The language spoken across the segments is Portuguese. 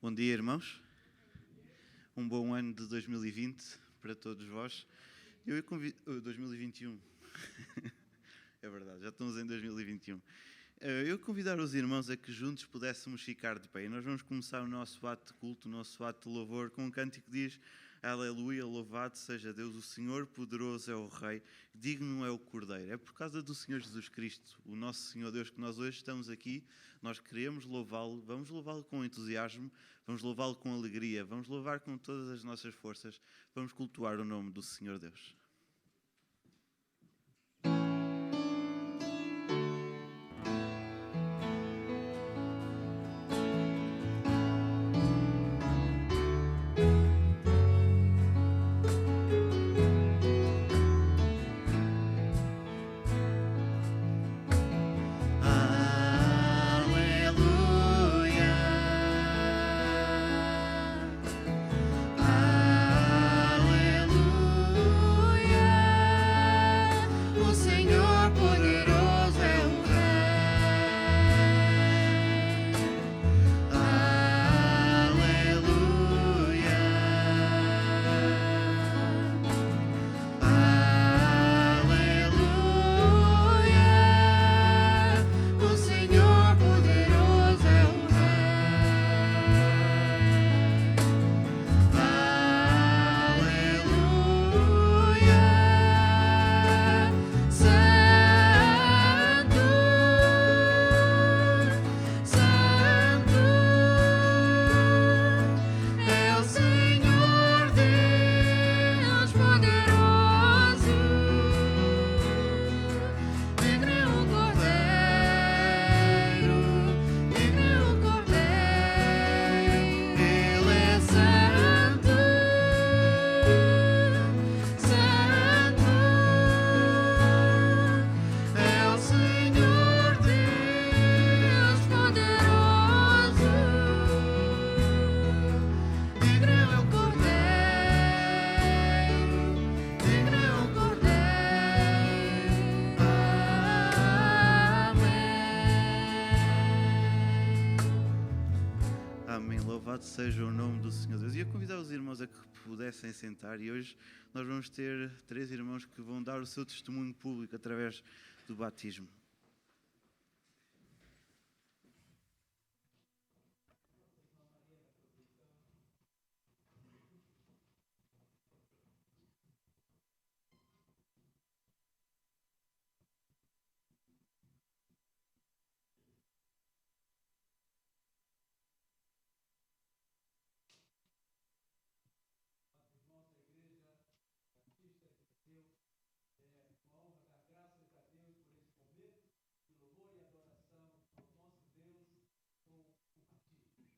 Bom dia, irmãos. Um bom ano de 2020 para todos vós. 2021. É verdade, já estamos em 2021. Eu convidar os irmãos a que juntos pudéssemos ficar de pé. E nós vamos começar o nosso ato de culto, o nosso ato de louvor, com um cântico que diz: Aleluia, louvado seja Deus, o Senhor poderoso é o Rei, digno é o Cordeiro. É por causa do Senhor Jesus Cristo, o nosso Senhor Deus, que nós hoje estamos aqui. Nós queremos louvá-lo, vamos louvá-lo com entusiasmo, vamos louvá-lo com alegria, vamos louvar com todas as nossas forças, vamos cultuar o nome do Senhor Deus. Seja o nome do Senhor Deus. E eu convidar os irmãos a que pudessem sentar, e hoje nós vamos ter 3 irmãos que vão dar o seu testemunho público através do batismo.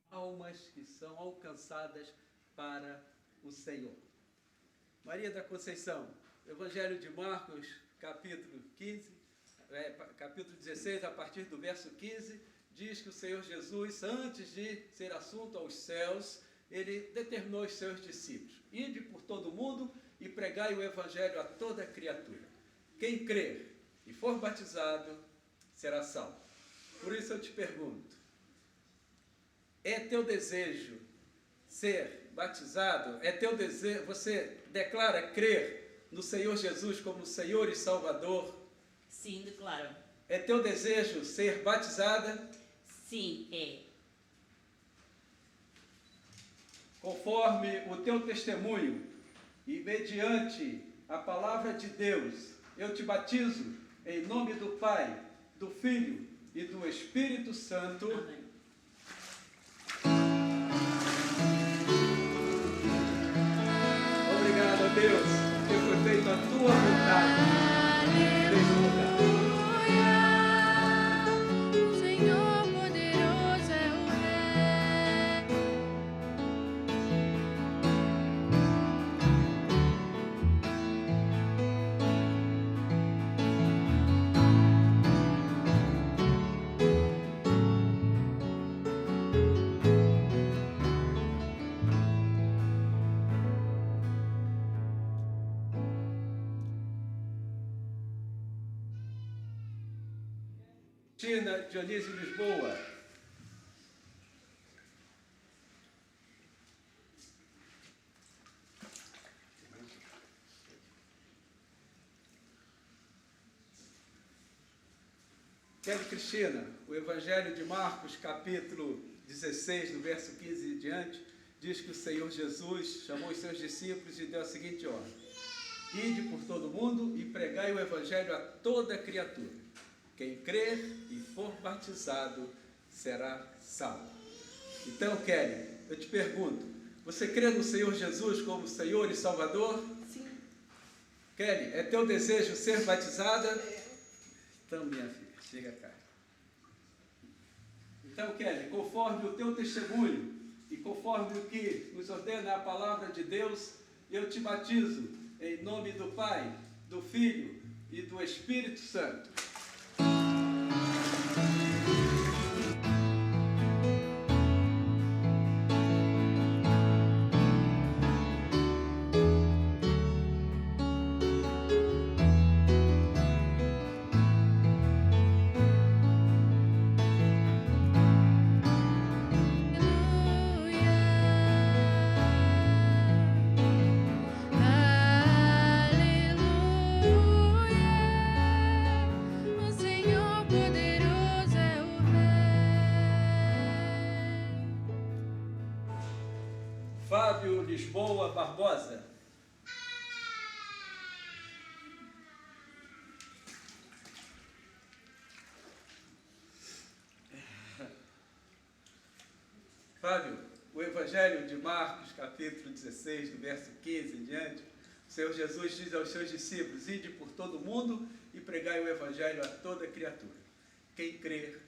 Almas que são alcançadas para o Senhor. Maria da Conceição, Evangelho de Marcos, capítulo 16, a partir do verso 15, diz que o Senhor Jesus, antes de ser assunto aos céus, ele determinou aos seus discípulos: ide por todo o mundo e pregai o Evangelho a toda criatura. Quem crer e for batizado será salvo. Por isso eu te pergunto, é teu desejo ser batizado? É teu desejo? Você declara crer no Senhor Jesus como Senhor e Salvador? Sim, declaro. É teu desejo ser batizada? Sim, é. Conforme o teu testemunho e mediante a palavra de Deus, eu te batizo em nome do Pai, do Filho e do Espírito Santo. Amém. Obrigado a Deus, que foi feita a tua vontade neste lugar. O Senhor poderoso é o Tina Dionísio Lisboa. Kelly Cristina, o Evangelho de Marcos, capítulo 16, do verso 15 em diante, diz que o Senhor Jesus chamou os seus discípulos e deu a seguinte ordem: ide por todo mundo e pregai o Evangelho a toda criatura. Quem crer e for batizado será salvo. Então, Kelly, eu te pergunto, você crê no Senhor Jesus como Senhor e Salvador? Sim. Kelly, é teu desejo ser batizada? Então, minha filha, chega cá. Então, Kelly, conforme o teu testemunho e conforme o que nos ordena a palavra de Deus, eu te batizo em nome do Pai, do Filho e do Espírito Santo. O Senhor poderoso é o Rei. Fábio Lisboa Barbosa. Fábio, o Evangelho de Marcos, capítulo 16, do verso 15 em diante, o Senhor Jesus diz aos seus discípulos: ide por todo o mundo e pregai o Evangelho a toda criatura. Quem crer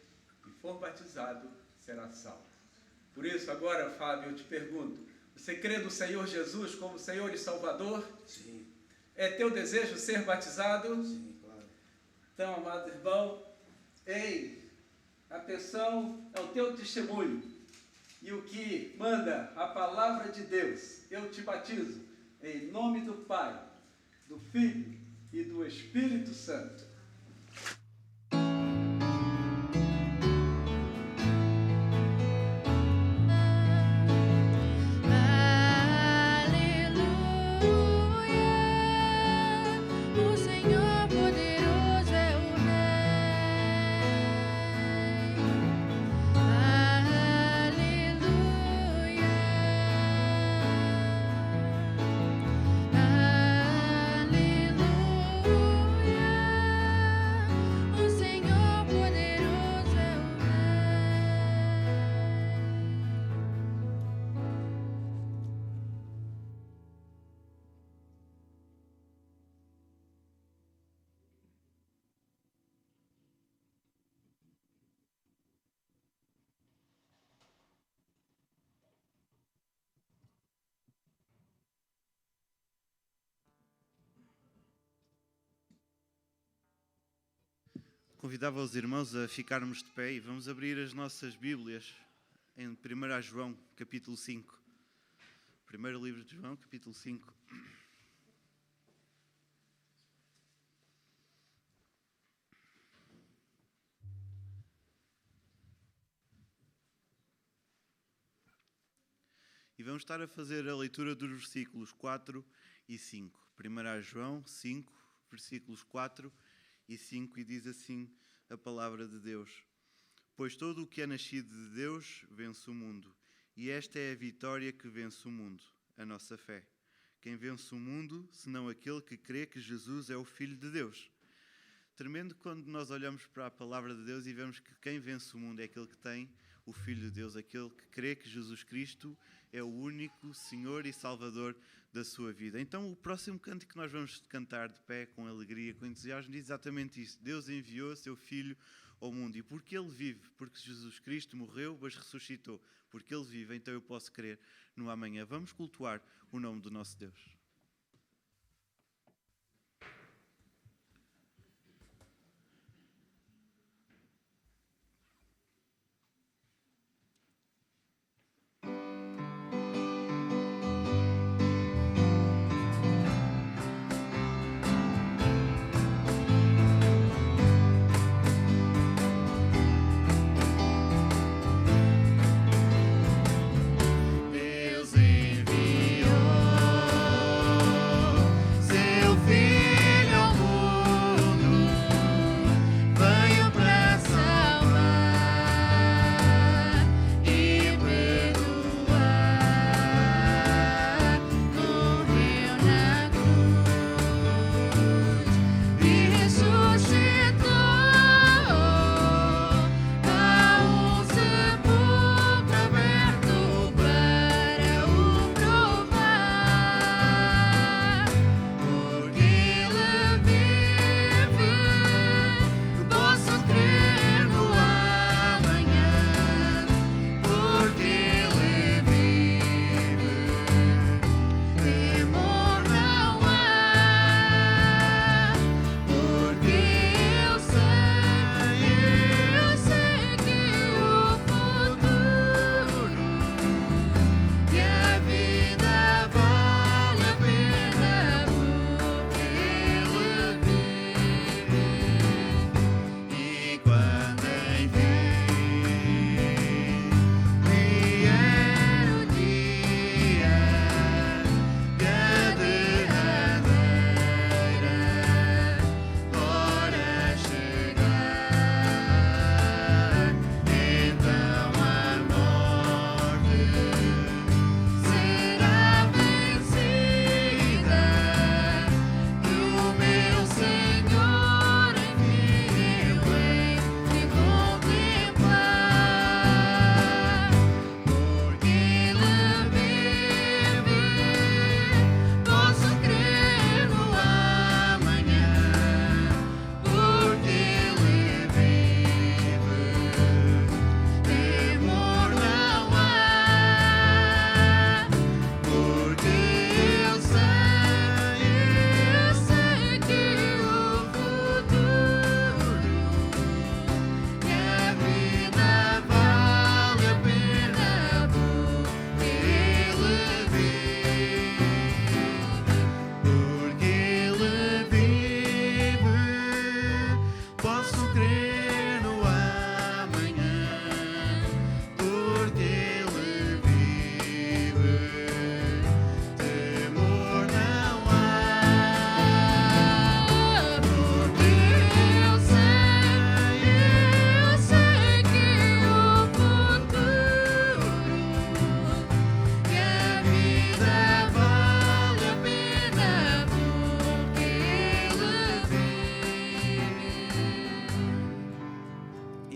e for batizado será salvo. Por isso, agora, Fábio, eu te pergunto, você crê no Senhor Jesus como Senhor e Salvador? Sim. É teu desejo ser batizado? Sim, claro. Então, amado irmão, atenção ao teu testemunho e o que manda a palavra de Deus. Eu te batizo em nome do Pai, do Filho e do Espírito Santo. Aleluia, o Senhor poderoso é o Rei. Aleluia, aleluia, o Senhor poderoso é o Convidava os irmãos a ficarmos de pé e vamos abrir as nossas Bíblias em 1 João, capítulo 5. Primeiro livro de João, capítulo 5. E vamos estar a fazer a leitura dos versículos 4 e 5. 1 João 5, versículos 4 e 5, e diz assim a palavra de Deus: pois todo o que é nascido de Deus vence o mundo, e esta é a vitória que vence o mundo, a nossa fé. Quem vence o mundo, senão aquele que crê que Jesus é o Filho de Deus. Tremendo quando nós olhamos para a palavra de Deus e vemos que quem vence o mundo é aquele que tem o Filho de Deus, aquele que crê que Jesus Cristo é o único Senhor e Salvador da sua vida. Então o próximo canto que nós vamos cantar de pé, com alegria, com entusiasmo, diz exatamente isso: Deus enviou seu Filho ao mundo. E porque Ele vive, porque Jesus Cristo morreu, mas ressuscitou, porque Ele vive, então eu posso crer no amanhã. Vamos cultuar o nome do nosso Deus. Deus enviou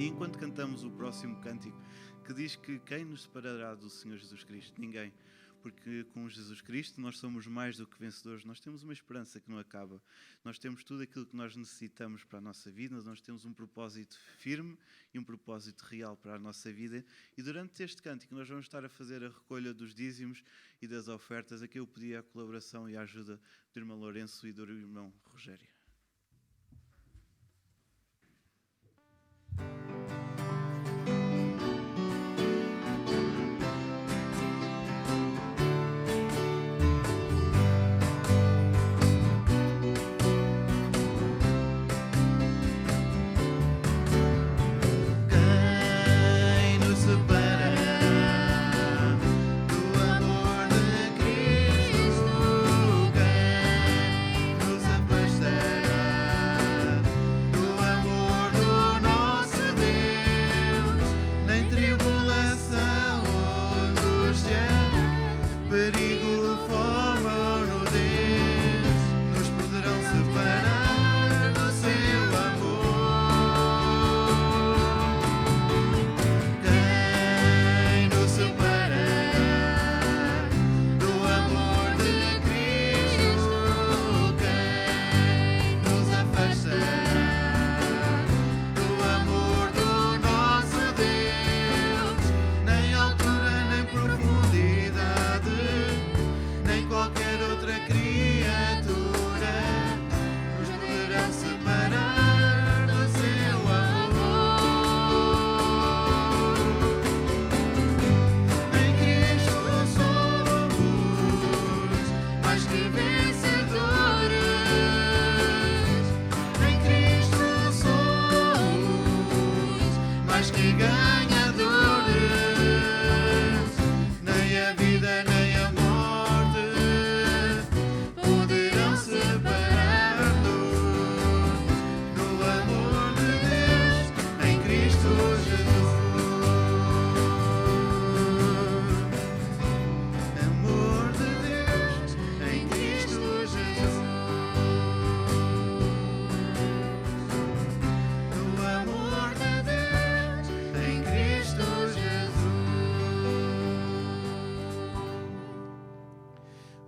E enquanto cantamos o próximo cântico, que diz que quem nos separará do Senhor Jesus Cristo? Ninguém. Porque com Jesus Cristo nós somos mais do que vencedores, nós temos uma esperança que não acaba, nós temos tudo aquilo que nós necessitamos para a nossa vida, nós temos um propósito firme e um propósito real para a nossa vida. E durante este cântico nós vamos estar a fazer a recolha dos dízimos e das ofertas. Aqui eu pedi a colaboração e a ajuda do irmão Lourenço e do irmão Rogério.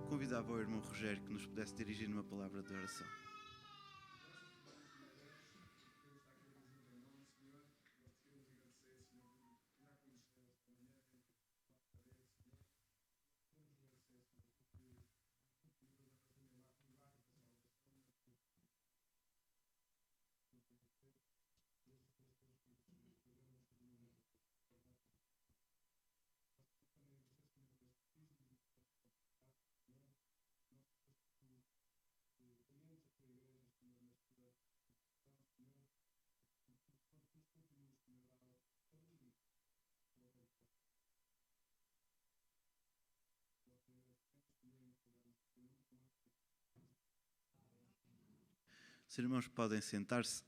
Convidava o irmão Rogério que nos pudesse dirigir numa palavra de oração. Os irmãos podem sentar-se.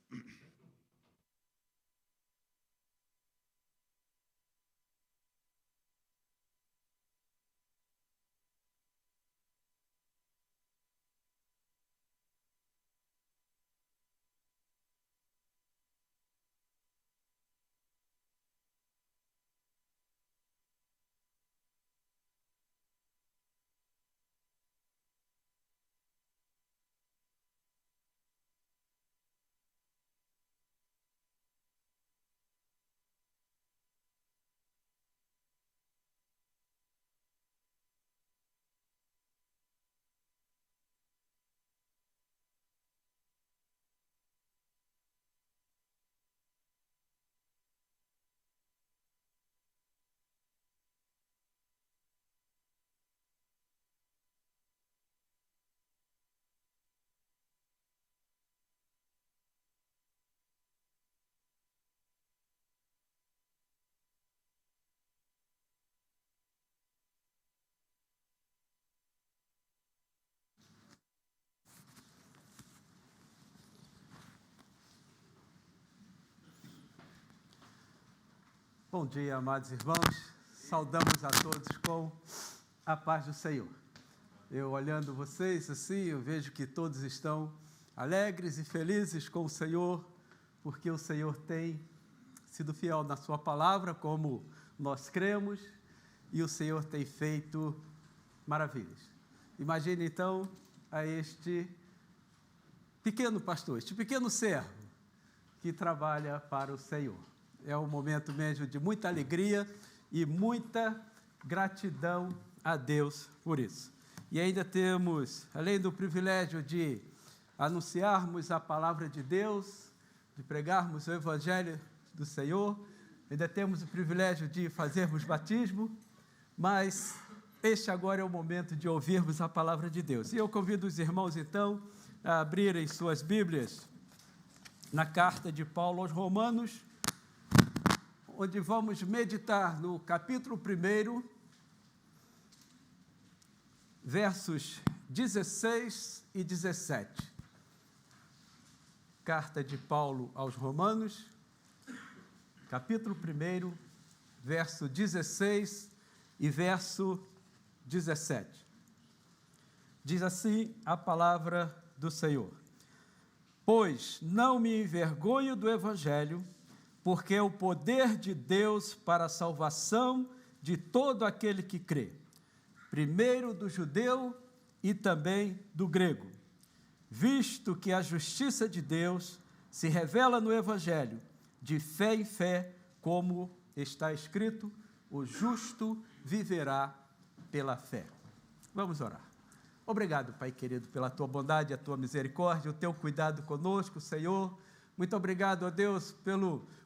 Bom dia, amados irmãos. Saudamos a todos com a paz do Senhor. Eu olhando vocês assim, eu vejo que todos estão alegres e felizes com o Senhor, porque o Senhor tem sido fiel na sua palavra, como nós cremos, e o Senhor tem feito maravilhas. Imagine, então, a este pequeno pastor, este pequeno servo que trabalha para o Senhor. É um momento mesmo de muita alegria e muita gratidão a Deus por isso. E ainda temos, além do privilégio de anunciarmos a palavra de Deus, de pregarmos o Evangelho do Senhor, ainda temos o privilégio de fazermos batismo, mas este agora é o momento de ouvirmos a palavra de Deus. E eu convido os irmãos, então, a abrirem suas Bíblias na carta de Paulo aos Romanos, onde vamos meditar no capítulo 1, versos 16 e 17. Carta de Paulo aos Romanos, capítulo 1, verso 16 e verso 17. Diz assim a palavra do Senhor: Pois não me envergonho do Evangelho, porque é o poder de Deus para a salvação de todo aquele que crê, primeiro do judeu e também do grego, visto que a justiça de Deus se revela no Evangelho, de fé em fé, como está escrito, o justo viverá pela fé. Vamos orar. Obrigado, Pai querido, pela Tua bondade, a Tua misericórdia, o Teu cuidado conosco, Senhor. Muito obrigado, ó Deus,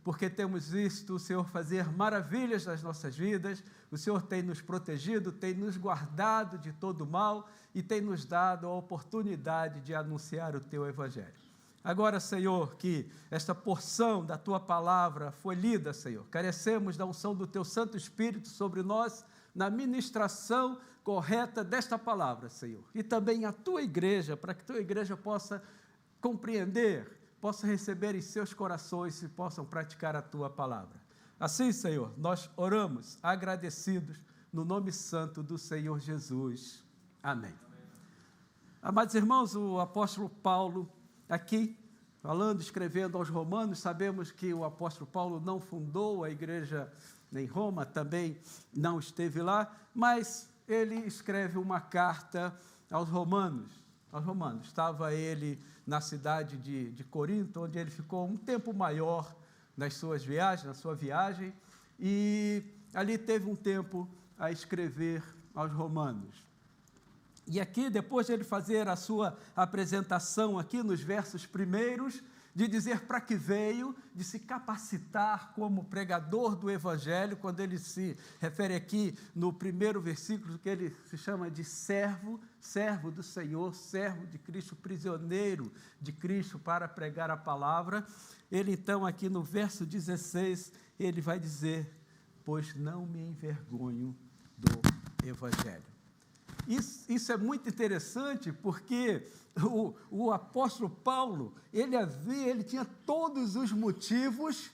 porque temos visto o Senhor fazer maravilhas nas nossas vidas. O Senhor tem nos protegido, tem nos guardado de todo mal e tem nos dado a oportunidade de anunciar o Teu Evangelho. Agora, Senhor, que esta porção da Tua palavra foi lida, Senhor, carecemos da unção do Teu Santo Espírito sobre nós, na ministração correta desta palavra, Senhor. E também a Tua igreja, para que a Tua igreja possa compreender, possa receber em seus corações e possam praticar a Tua palavra. Assim, Senhor, nós oramos agradecidos no nome santo do Senhor Jesus. Amém. Amados irmãos, o apóstolo Paulo, aqui, falando, escrevendo aos Romanos, sabemos que o apóstolo Paulo não fundou a igreja em Roma, também não esteve lá, mas ele escreve uma carta aos Romanos. Estava ele na cidade de Corinto, onde ele ficou um tempo maior na sua viagem, e ali teve um tempo a escrever aos Romanos. E aqui, depois de ele fazer a sua apresentação aqui nos versos primeiros, de dizer para que veio, de se capacitar como pregador do Evangelho, quando ele se refere aqui no primeiro versículo, que ele se chama de servo do Senhor, servo de Cristo, prisioneiro de Cristo para pregar a palavra. Ele então aqui no verso 16, ele vai dizer, pois não me envergonho do Evangelho. Isso é muito interessante, porque o apóstolo Paulo, ele tinha todos os motivos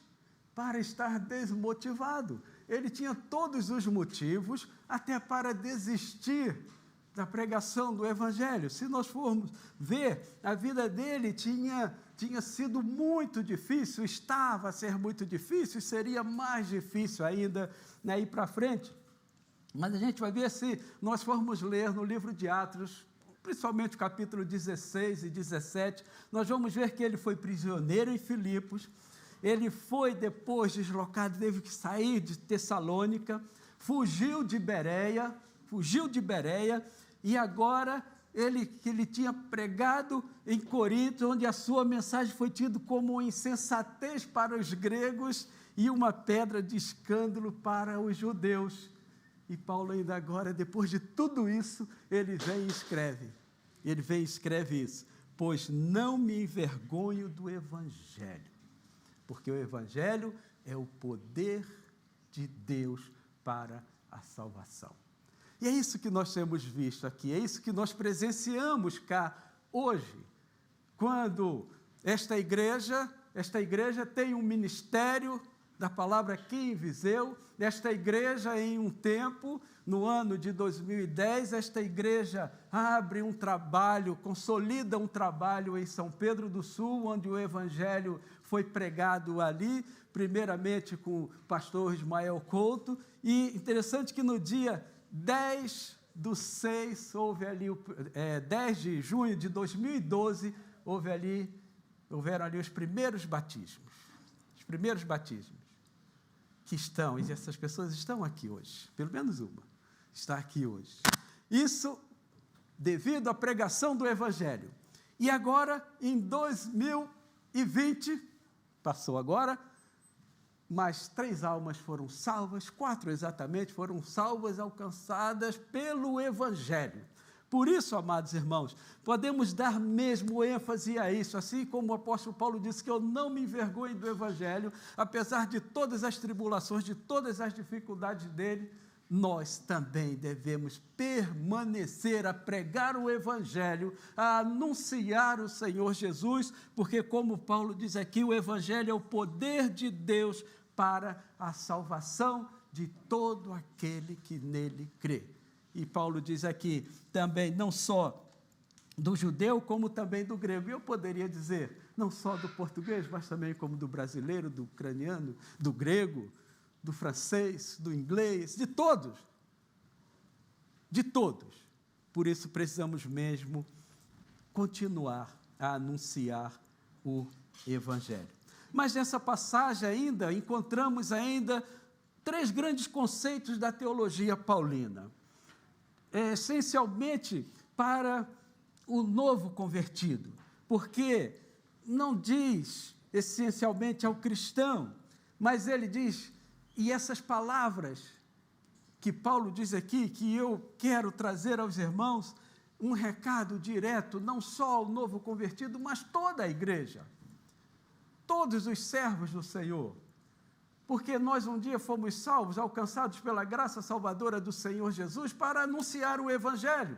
para estar desmotivado. Ele tinha todos os motivos até para desistir da pregação do Evangelho. Se nós formos ver, a vida dele tinha sido muito difícil, estava a ser muito difícil, e seria mais difícil ainda ir para frente. Mas a gente vai ver, se nós formos ler no livro de Atos, principalmente o capítulo 16 e 17, nós vamos ver que ele foi prisioneiro em Filipos, ele foi depois deslocado, teve que sair de Tessalônica, fugiu de Bereia, e agora ele tinha pregado em Corinto, onde a sua mensagem foi tida como insensatez para os gregos e uma pedra de escândalo para os judeus. E Paulo ainda agora, depois de tudo isso, ele vem e escreve isso, pois não me envergonho do Evangelho, porque o Evangelho é o poder de Deus para a salvação. E é isso que nós temos visto aqui, é isso que nós presenciamos cá hoje, quando esta igreja tem um ministério da palavra aqui em Viseu. Esta igreja, em um tempo, no ano de 2010, esta igreja abre um trabalho, consolida um trabalho em São Pedro do Sul, onde o Evangelho foi pregado ali, primeiramente com o pastor Ismael Couto, e interessante que no dia 10/6, houve ali, 10 de junho de 2012, houveram ali os primeiros batismos. Os primeiros batismos que estão, e essas pessoas estão aqui hoje, pelo menos uma, está aqui hoje. Isso devido à pregação do Evangelho. E agora, em 2020, passou agora, mais 3 almas foram salvas, 4 exatamente, foram salvas, alcançadas pelo Evangelho. Por isso, amados irmãos, podemos dar mesmo ênfase a isso, assim como o apóstolo Paulo disse que eu não me envergonho do Evangelho, apesar de todas as tribulações, de todas as dificuldades dele, nós também devemos permanecer a pregar o Evangelho, a anunciar o Senhor Jesus, porque, como Paulo diz aqui, o Evangelho é o poder de Deus para a salvação de todo aquele que nele crê. E Paulo diz aqui também, não só do judeu, como também do grego. E eu poderia dizer, não só do português, mas também como do brasileiro, do ucraniano, do grego, do francês, do inglês, de todos. De todos. Por isso precisamos mesmo continuar a anunciar o Evangelho. Mas nessa passagem ainda, encontramos ainda 3 grandes conceitos da teologia paulina. Essencialmente para o novo convertido, porque não diz essencialmente ao cristão, mas ele diz, e essas palavras que Paulo diz aqui, que eu quero trazer aos irmãos, um recado direto, não só ao novo convertido, mas toda a igreja, todos os servos do Senhor, porque nós um dia fomos salvos, alcançados pela graça salvadora do Senhor Jesus, para anunciar o Evangelho.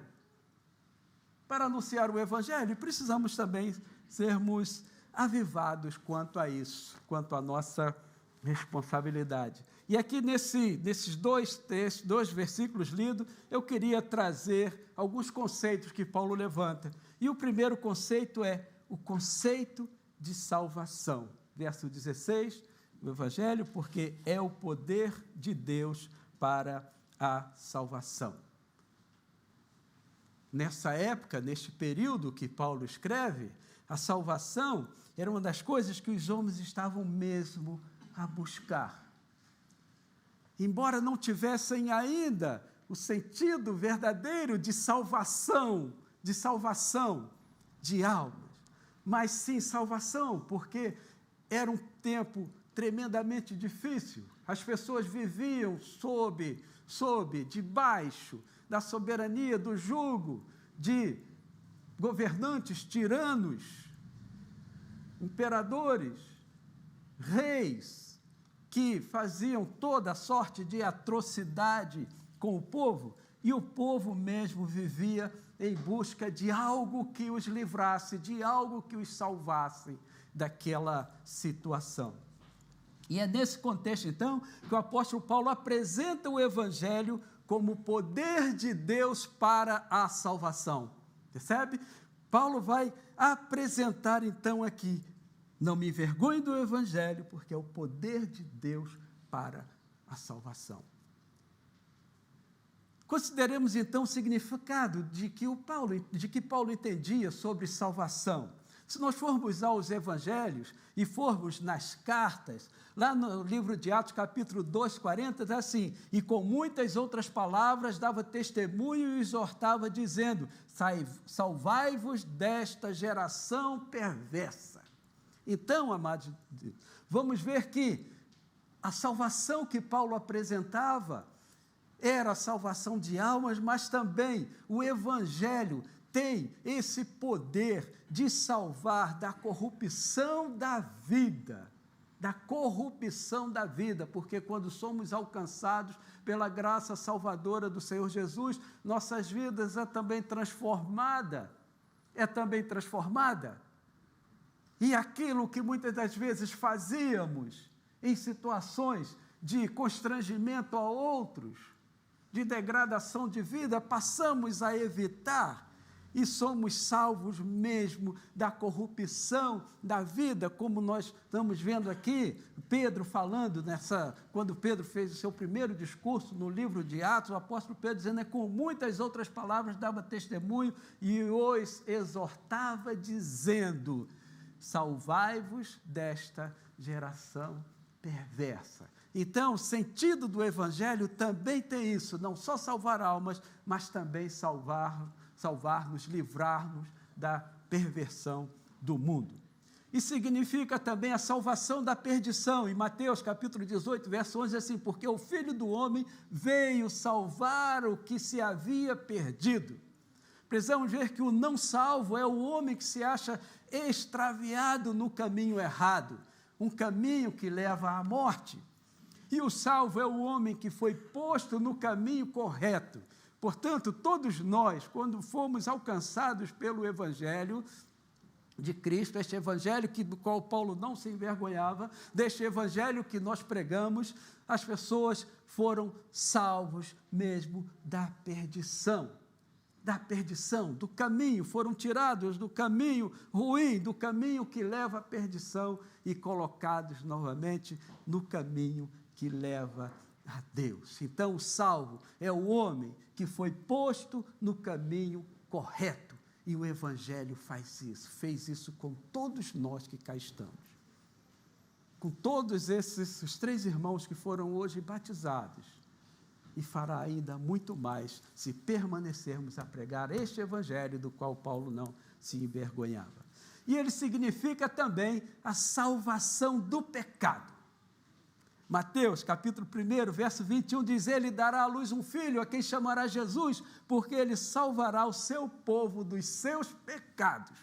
Para anunciar o Evangelho, precisamos também sermos avivados quanto a isso, quanto à nossa responsabilidade. E aqui nesses dois versículos lidos, eu queria trazer alguns conceitos que Paulo levanta. E o primeiro conceito é o conceito de salvação. Verso 16, do Evangelho, porque é o poder de Deus para a salvação. Nessa época, neste período que Paulo escreve, a salvação era uma das coisas que os homens estavam mesmo a buscar. Embora não tivessem ainda o sentido verdadeiro de salvação de almas, mas sim salvação, porque era um tempo tremendamente difícil. As pessoas viviam debaixo da soberania, do jugo de governantes tiranos, imperadores, reis, que faziam toda sorte de atrocidade com o povo, e o povo mesmo vivia em busca de algo que os livrasse, de algo que os salvasse daquela situação. E é nesse contexto, então, que o apóstolo Paulo apresenta o Evangelho como poder de Deus para a salvação. Percebe? Paulo vai apresentar, então, aqui, não me envergonhe do Evangelho, porque é o poder de Deus para a salvação. Consideremos, então, o significado de que Paulo entendia sobre salvação. Se nós formos aos Evangelhos e formos nas cartas, lá no livro de Atos, capítulo 2, 40, está assim, e com muitas outras palavras dava testemunho e exortava, dizendo, salvai-vos desta geração perversa. Então, amados, vamos ver que a salvação que Paulo apresentava era a salvação de almas, mas também o Evangelho tem esse poder de salvar da corrupção da vida, porque quando somos alcançados pela graça salvadora do Senhor Jesus, nossas vidas é também transformada, e aquilo que muitas das vezes fazíamos em situações de constrangimento a outros, de degradação de vida, passamos a evitar, e somos salvos mesmo da corrupção da vida, como nós estamos vendo aqui, Pedro falando quando Pedro fez o seu primeiro discurso no livro de Atos, o apóstolo Pedro dizendo, com muitas outras palavras dava testemunho e os exortava dizendo, salvai-vos desta geração perversa. Então, o sentido do Evangelho também tem isso, não só salvar almas, mas também salvar-nos, livrar-nos da perversão do mundo. E significa também a salvação da perdição. Em Mateus capítulo 18, verso 11, assim, porque o Filho do Homem veio salvar o que se havia perdido. Precisamos ver que o não salvo é o homem que se acha extraviado no caminho errado, um caminho que leva à morte. E o salvo é o homem que foi posto no caminho correto. Portanto, todos nós, quando fomos alcançados pelo Evangelho de Cristo, este Evangelho do qual Paulo não se envergonhava, deste Evangelho que nós pregamos, as pessoas foram salvos mesmo da perdição, do caminho, foram tirados do caminho ruim, do caminho que leva à perdição e colocados novamente no caminho que leva a Deus. Então, o salvo é o homem que foi posto no caminho correto. E o Evangelho fez isso com todos nós que cá estamos. Com todos os 3 irmãos que foram hoje batizados. E fará ainda muito mais se permanecermos a pregar este Evangelho do qual Paulo não se envergonhava. E ele significa também a salvação do pecado. Mateus, capítulo 1, verso 21, diz, ele dará à luz um filho, a quem chamará Jesus, porque ele salvará o seu povo dos seus pecados.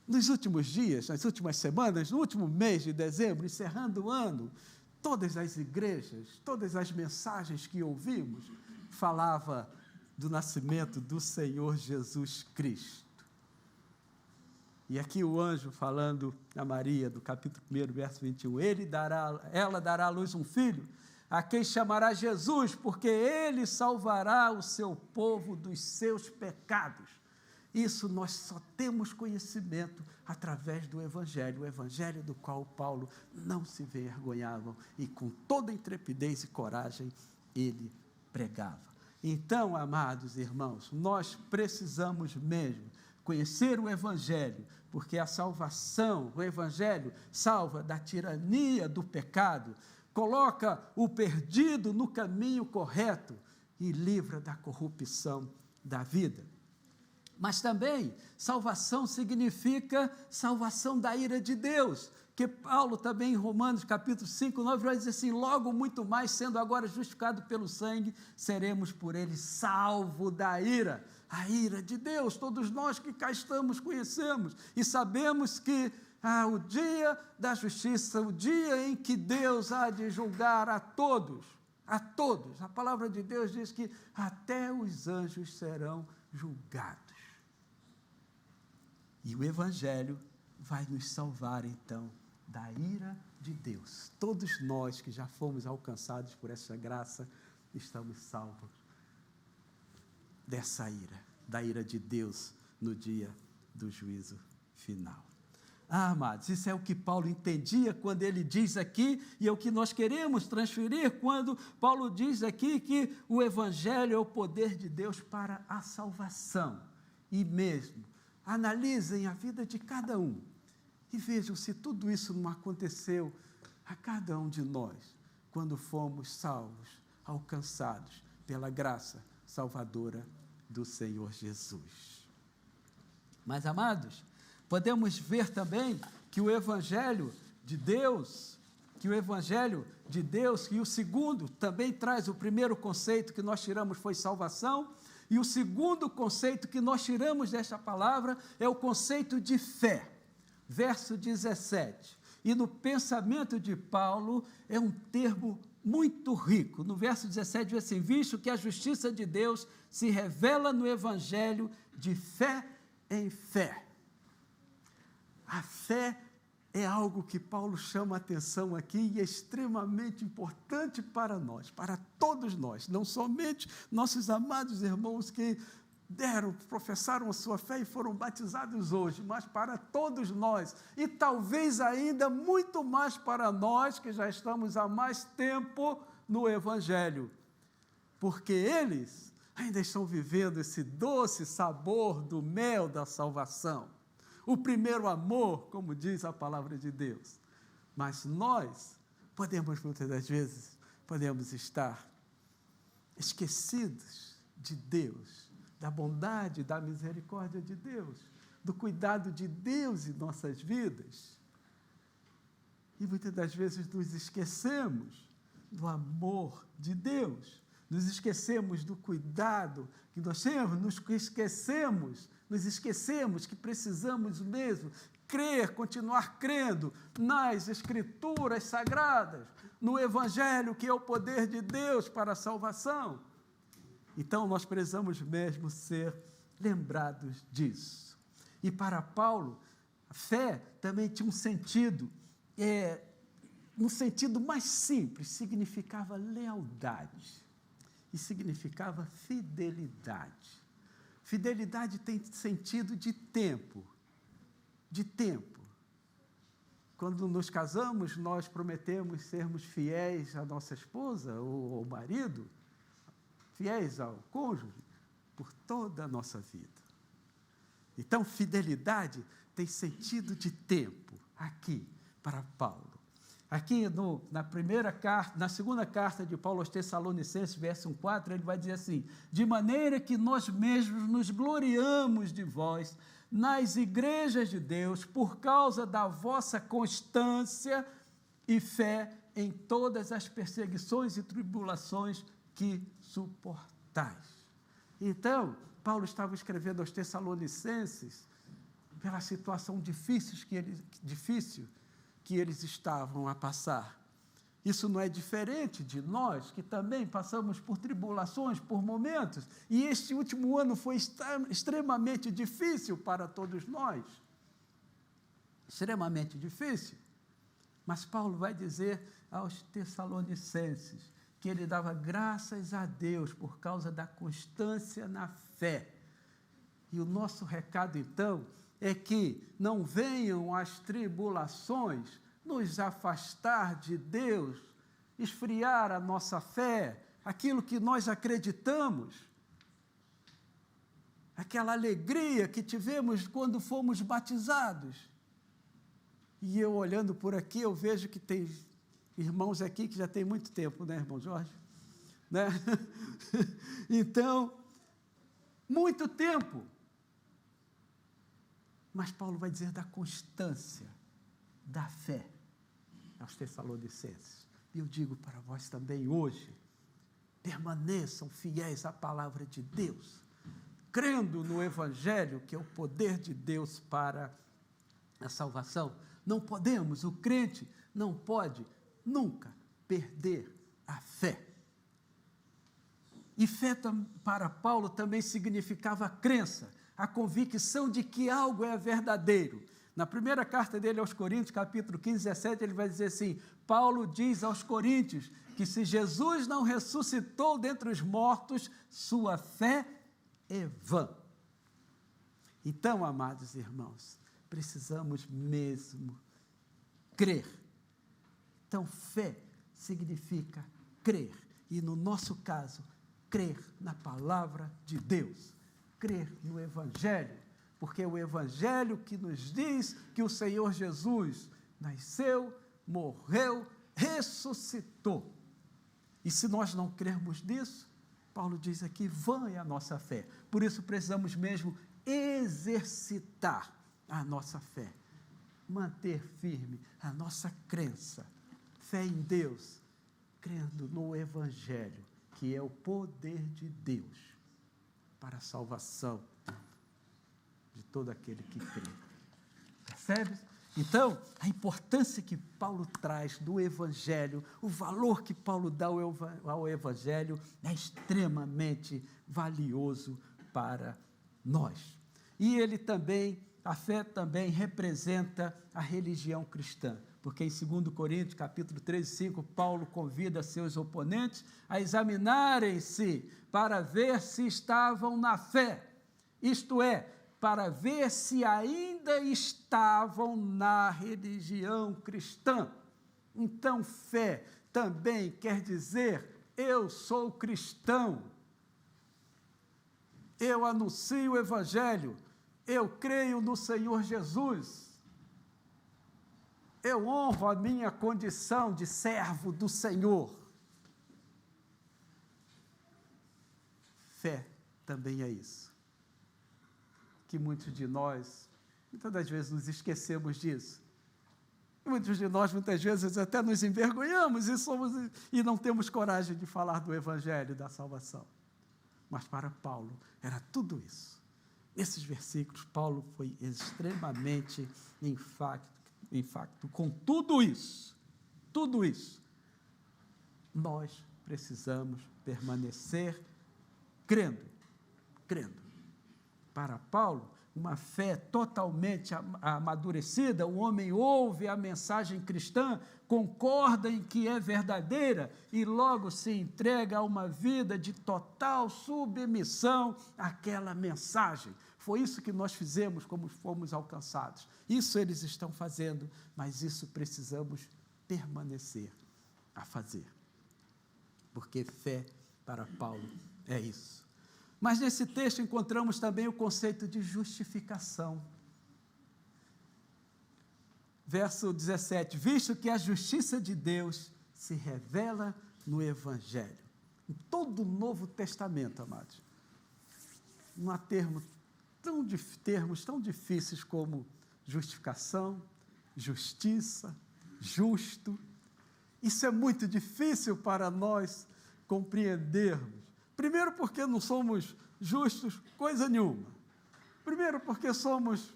Nos últimos dias, nas últimas semanas, no último mês de dezembro, encerrando o ano, todas as igrejas, todas as mensagens que ouvimos, falava do nascimento do Senhor Jesus Cristo. E aqui o anjo falando a Maria, do capítulo 1, verso 21, ela dará à luz um filho, a quem chamará Jesus, porque ele salvará o seu povo dos seus pecados. Isso nós só temos conhecimento através do Evangelho, o Evangelho do qual Paulo não se envergonhava e com toda intrepidez e coragem ele pregava. Então, amados irmãos, nós precisamos mesmo conhecer o Evangelho, porque a salvação, o Evangelho salva da tirania do pecado, coloca o perdido no caminho correto e livra da corrupção da vida. Mas também, salvação significa salvação da ira de Deus, que Paulo também em Romanos capítulo 5, 9, vai dizer assim, logo muito mais, sendo agora justificado pelo sangue, seremos por ele salvos da ira. A ira de Deus, todos nós que cá estamos conhecemos e sabemos que o dia da justiça, o dia em que Deus há de julgar a todos, a palavra de Deus diz que até os anjos serão julgados. E o Evangelho vai nos salvar, então, da ira de Deus. Todos nós que já fomos alcançados por essa graça, estamos salvos dessa ira, da ira de Deus no dia do juízo final. Amados, isso é o que Paulo entendia quando ele diz aqui, e é o que nós queremos transferir quando Paulo diz aqui que o Evangelho é o poder de Deus para a salvação. E mesmo, analisem a vida de cada um e vejam se tudo isso não aconteceu a cada um de nós, quando fomos salvos, alcançados pela graça salvadora do Senhor Jesus. Mas, amados, podemos ver também que o Evangelho de Deus, que o segundo também traz o primeiro conceito que nós tiramos foi salvação, e o segundo conceito que nós tiramos desta palavra é o conceito de fé. Verso 17. E no pensamento de Paulo é um termo muito rico. No verso 17 diz assim, visto que a justiça de Deus se revela no Evangelho de fé em fé. A fé é algo que Paulo chama a atenção aqui e é extremamente importante para nós, para todos nós, não somente nossos amados irmãos que professaram a sua fé e foram batizados hoje, mas para todos nós, e talvez ainda muito mais para nós que já estamos há mais tempo no Evangelho, porque eles ainda estão vivendo esse doce sabor do mel da salvação, o primeiro amor, como diz a palavra de Deus. Mas nós podemos, muitas das vezes, estar esquecidos de Deus, da bondade, da misericórdia de Deus, do cuidado de Deus em nossas vidas. E muitas das vezes nos esquecemos do amor de Deus, nos esquecemos do cuidado que nós temos, nos esquecemos que precisamos mesmo crer, continuar crendo nas Escrituras Sagradas, no Evangelho, que é o poder de Deus para a salvação. Então, nós precisamos mesmo ser lembrados disso. E para Paulo, a fé também tinha um sentido, no sentido mais simples, significava lealdade e significava fidelidade. Fidelidade tem sentido de tempo, Quando nos casamos, nós prometemos sermos fiéis à nossa esposa ou ao marido, fiéis ao cônjuge, por toda a nossa vida. Então, fidelidade tem sentido de tempo, aqui, para Paulo. Aqui na segunda carta de Paulo aos Tessalonicenses, verso 4, ele vai dizer assim: de maneira que nós mesmos nos gloriamos de vós nas igrejas de Deus, por causa da vossa constância e fé em todas as perseguições e tribulações que suportais. Então, Paulo estava escrevendo aos Tessalonicenses pela situação difícil que eles estavam a passar. Isso não é diferente de nós, que também passamos por tribulações, por momentos, e este último ano foi extremamente difícil para todos nós. Extremamente difícil. Mas Paulo vai dizer aos Tessalonicenses que ele dava graças a Deus por causa da constância na fé. E o nosso recado, então, é que não venham as tribulações nos afastar de Deus, esfriar a nossa fé, aquilo que nós acreditamos, aquela alegria que tivemos quando fomos batizados. E eu, olhando por aqui, eu vejo que tem irmãos aqui que já tem muito tempo, né, irmão Jorge? Né? Então, muito tempo. Mas Paulo vai dizer da constância, da fé aos Tessalonicenses. E eu digo para vós também hoje, permaneçam fiéis à palavra de Deus, crendo no Evangelho, que é o poder de Deus para a salvação. Não podemos, o crente não pode nunca perder a fé. E fé para Paulo também significava a crença, a convicção de que algo é verdadeiro. Na primeira carta dele aos Coríntios, capítulo 15, 17, ele vai dizer assim: Paulo diz aos Coríntios que se Jesus não ressuscitou dentre os mortos, sua fé é vã. Então, amados irmãos, precisamos mesmo crer. Então, fé significa crer. E no nosso caso, crer na palavra de Deus, crer no Evangelho, porque é o Evangelho que nos diz que o Senhor Jesus nasceu, morreu, ressuscitou. E se nós não crermos nisso, Paulo diz aqui, vã é a nossa fé. Por isso precisamos mesmo exercitar a nossa fé, manter firme a nossa crença, fé em Deus, crendo no Evangelho, que é o poder de Deus para a salvação de todo aquele que crê. Percebe? Então, a importância que Paulo traz do Evangelho, o valor que Paulo dá ao Evangelho é extremamente valioso para nós. E ele também, a fé também representa a religião cristã, porque em 2 Coríntios, capítulo 13, 5, Paulo convida seus oponentes a examinarem-se para ver se estavam na fé. isto é, para ver se ainda estavam na religião cristã. Então, fé também quer dizer, eu sou cristão, eu anuncio o Evangelho, eu creio no Senhor Jesus, eu honro a minha condição de servo do Senhor. Fé também é isso. Que muitos de nós, muitas das vezes, nos esquecemos disso. Muitos de nós, muitas vezes, até nos envergonhamos e não temos coragem de falar do Evangelho da salvação. Mas para Paulo, era tudo isso. Nesses versículos, Paulo foi extremamente enfático com tudo isso. Tudo isso. Nós precisamos permanecer crendo. Para Paulo, uma fé totalmente amadurecida, o homem ouve a mensagem cristã, concorda em que é verdadeira e logo se entrega a uma vida de total submissão àquela mensagem. Foi isso que nós fizemos como fomos alcançados. Isso eles estão fazendo, mas isso precisamos permanecer a fazer. Porque fé para Paulo é isso. Mas nesse texto encontramos também o conceito de justificação. Verso 17, visto que a justiça de Deus se revela no Evangelho. Em todo o Novo Testamento, amados, não há termos tão difíceis como justificação, justiça, justo. Isso é muito difícil para nós compreendermos. Primeiro porque não somos justos coisa nenhuma. Primeiro porque somos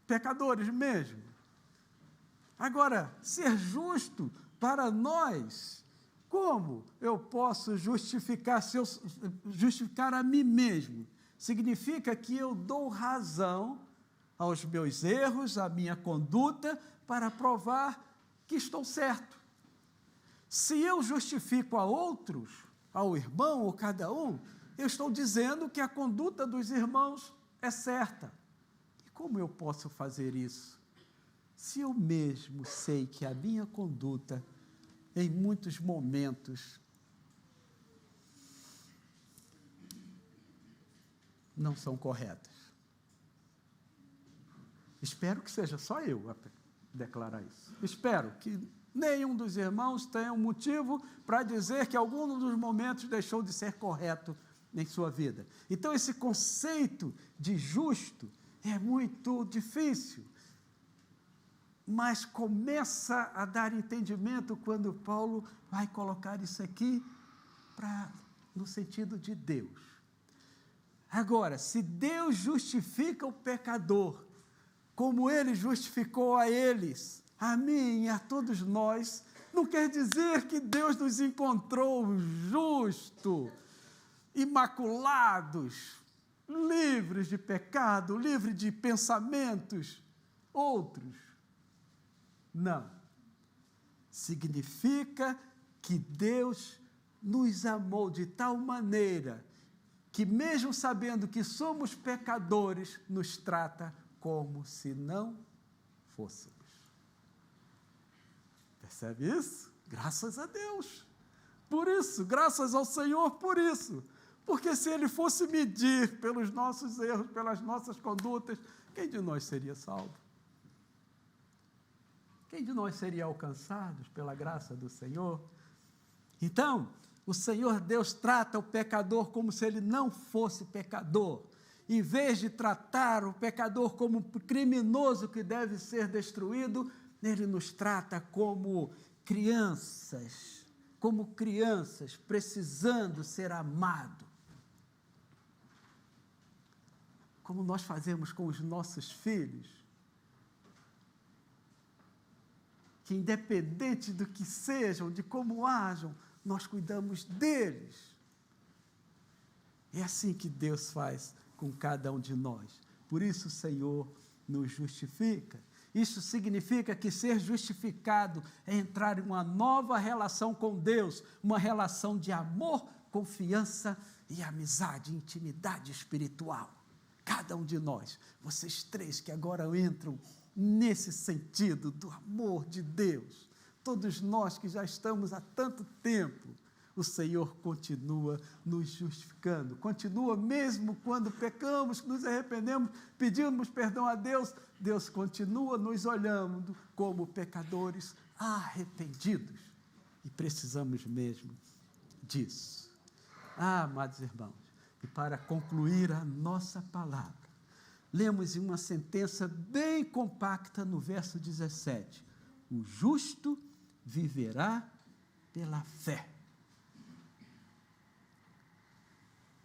pecadores mesmo. Agora, ser justo para nós, como eu posso justificar a mim mesmo? Significa que eu dou razão aos meus erros, à minha conduta, para provar que estou certo. Se eu justifico a outros, ao irmão ou cada um, eu estou dizendo que a conduta dos irmãos é certa. E como eu posso fazer isso? Se eu mesmo sei que a minha conduta, em muitos momentos, não são corretas. Espero que seja só eu a declarar isso. Espero que nenhum dos irmãos tenha um motivo para dizer que algum dos momentos deixou de ser correto em sua vida. Então, esse conceito de justo é muito difícil, mas começa a dar entendimento quando Paulo vai colocar isso aqui no sentido de Deus. Agora, se Deus justifica o pecador, como Ele justificou a eles, a mim e a todos nós, não quer dizer que Deus nos encontrou justo, imaculados, livres de pecado, livres de pensamentos outros. Não. Significa que Deus nos amou de tal maneira que, mesmo sabendo que somos pecadores, nos trata como se não fôssemos. Percebe isso? Graças a Deus. Por isso, graças ao Senhor por isso. Porque se Ele fosse medir pelos nossos erros, pelas nossas condutas, quem de nós seria salvo? Quem de nós seria alcançado pela graça do Senhor? Então, o Senhor Deus trata o pecador como se ele não fosse pecador. Em vez de tratar o pecador como um criminoso que deve ser destruído, Ele nos trata como crianças precisando ser amado. Como nós fazemos com os nossos filhos, que independente do que sejam, de como ajam, nós cuidamos deles. É assim que Deus faz com cada um de nós. Por isso o Senhor nos justifica. Isso significa que ser justificado é entrar em uma nova relação com Deus, uma relação de amor, confiança e amizade, intimidade espiritual. cada um de nós, vocês três que agora entram nesse sentido do amor de Deus, todos nós que já estamos há tanto tempo, o Senhor continua nos justificando, continua mesmo quando pecamos, nos arrependemos, pedimos perdão a Deus, Deus continua nos olhando como pecadores arrependidos. E precisamos mesmo disso. Amados irmãos, e para concluir a nossa palavra, lemos uma sentença bem compacta no verso 17. O justo viverá pela fé.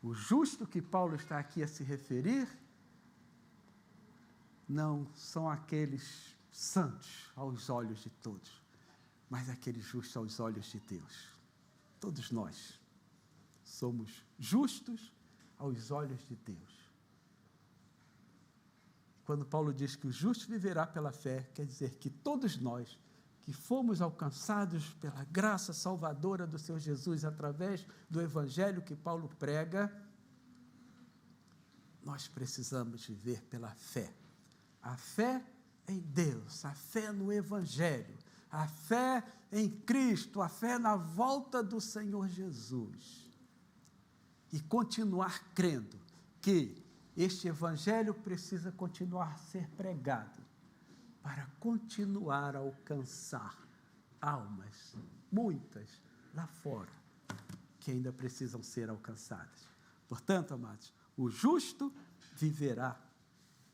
O justo que Paulo está aqui a se referir não são aqueles santos aos olhos de todos, mas aqueles justos aos olhos de Deus. Todos nós somos justos aos olhos de Deus. Quando Paulo diz que o justo viverá pela fé, quer dizer que todos nós que fomos alcançados pela graça salvadora do Senhor Jesus através do evangelho que Paulo prega, nós precisamos viver pela fé. A fé em Deus, a fé no evangelho, a fé em Cristo, a fé na volta do Senhor Jesus. E continuar crendo que este evangelho precisa continuar a ser pregado para continuar a alcançar almas, muitas lá fora, que ainda precisam ser alcançadas. Portanto, amados, o justo viverá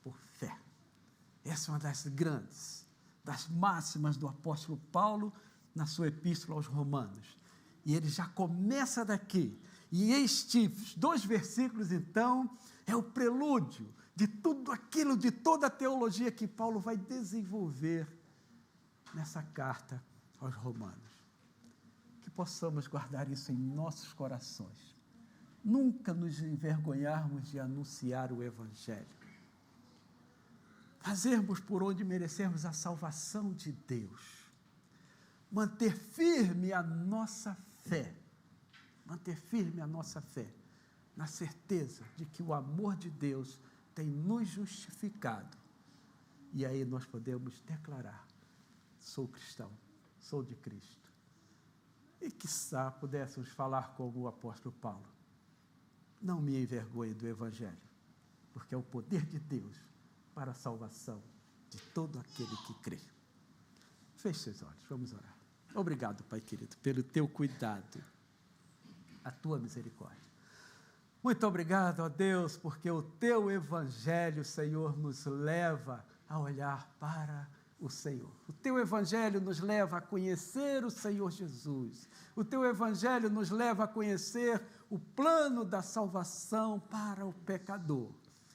por fé. Essa é uma das grandes, das máximas do apóstolo Paulo na sua epístola aos Romanos. E ele já começa daqui. E estes 2 versículos, então, é o prelúdio de tudo aquilo, de toda a teologia que Paulo vai desenvolver nessa carta aos Romanos. Que possamos guardar isso em nossos corações. Nunca nos envergonharmos de anunciar o Evangelho. Fazermos por onde merecermos a salvação de Deus. Manter firme a nossa fé. Manter firme a nossa fé. Na certeza de que o amor de Deus tem nos justificado. E aí nós podemos declarar: sou cristão, sou de Cristo. E quiçá pudéssemos falar como o apóstolo Paulo: não me envergonhe do Evangelho, porque é o poder de Deus para a salvação de todo aquele que crê. Feche seus olhos, vamos orar. Obrigado, Pai querido, pelo teu cuidado, a tua misericórdia. Muito obrigado, ó Deus, porque o teu evangelho, Senhor, nos leva a olhar para o Senhor. O teu evangelho nos leva a conhecer o Senhor Jesus. O teu evangelho nos leva a conhecer o plano da salvação para o pecador.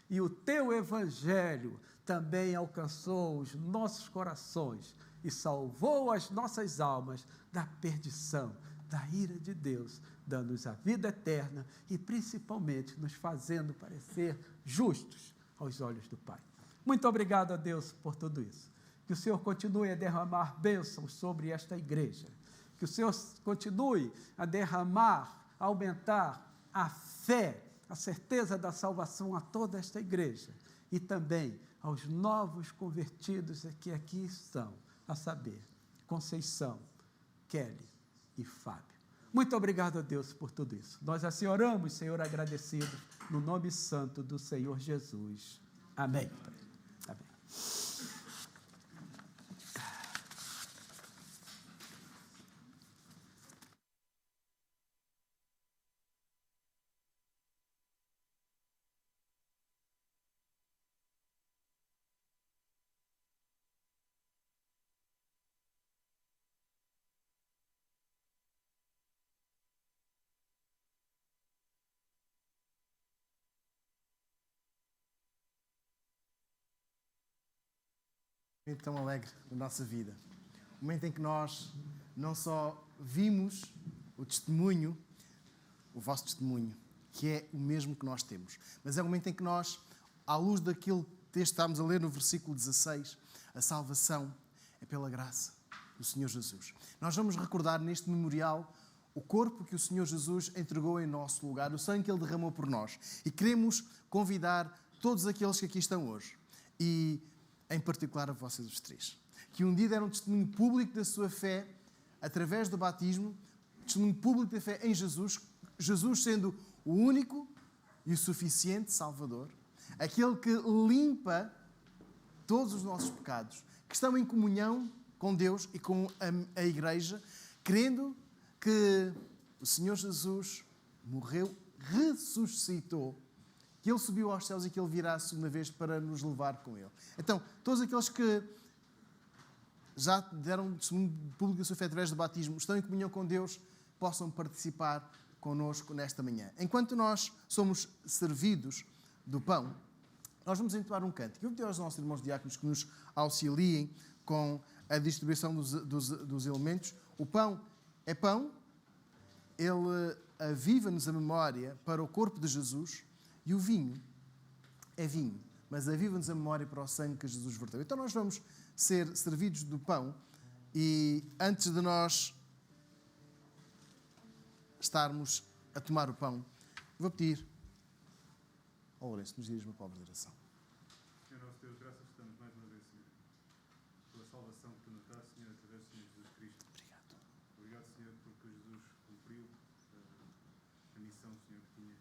E o teu evangelho também alcançou os nossos corações e salvou as nossas almas da perdição, da ira de Deus, dando-nos a vida eterna e principalmente nos fazendo parecer justos aos olhos do Pai. Muito obrigado a Deus por tudo isso. Que o Senhor continue a derramar bênçãos sobre esta igreja. Que o Senhor continue a derramar, a aumentar a fé, a certeza da salvação a toda esta igreja e também aos novos convertidos que aqui estão, a saber, Conceição, Kelly e Fábio. Muito obrigado a Deus por tudo isso. Nós assim oramos, Senhor, agradecidos, no nome santo do Senhor Jesus. Amém. Amém. Momento tão alegre da nossa vida. O momento em que nós não só vimos o testemunho, o vosso testemunho, que é o mesmo que nós temos, mas é o momento em que nós, à luz daquilo que estamos a ler no versículo 16, a salvação é pela graça do Senhor Jesus. Nós vamos recordar neste memorial o corpo que o Senhor Jesus entregou em nosso lugar, o sangue que Ele derramou por nós. E queremos convidar todos aqueles que aqui estão hoje, e em particular a vocês os três, que um dia deram testemunho público da sua fé através do batismo, testemunho público da fé em Jesus, Jesus sendo o único e o suficiente Salvador, aquele que limpa todos os nossos pecados, que estão em comunhão com Deus e com a Igreja, crendo que o Senhor Jesus morreu, ressuscitou, que Ele subiu aos céus e que Ele virá a segunda vez para nos levar com Ele. Então, todos aqueles que já deram testemunho público da sua fé através do batismo, estão em comunhão com Deus, possam participar connosco nesta manhã. Enquanto nós somos servidos do pão, nós vamos entoar um cântico. Eu vou pedir aos nossos irmãos diáconos que nos auxiliem com a distribuição dos elementos. O pão é pão, ele aviva-nos a memória para o corpo de Jesus, e o vinho é vinho, mas aviva-nos a memória para o sangue que Jesus verteu. Então nós vamos ser servidos do pão, e antes de nós estarmos a tomar o pão, vou pedir ao Lourenço nos dirige uma palavra de oração. Senhor nosso Deus, graças estamos mais uma vez, Senhor, pela salvação que tu nos dás, Senhor, através do Senhor Jesus Cristo. Obrigado. Obrigado, Senhor, porque Jesus cumpriu a missão, Senhor, que tinha.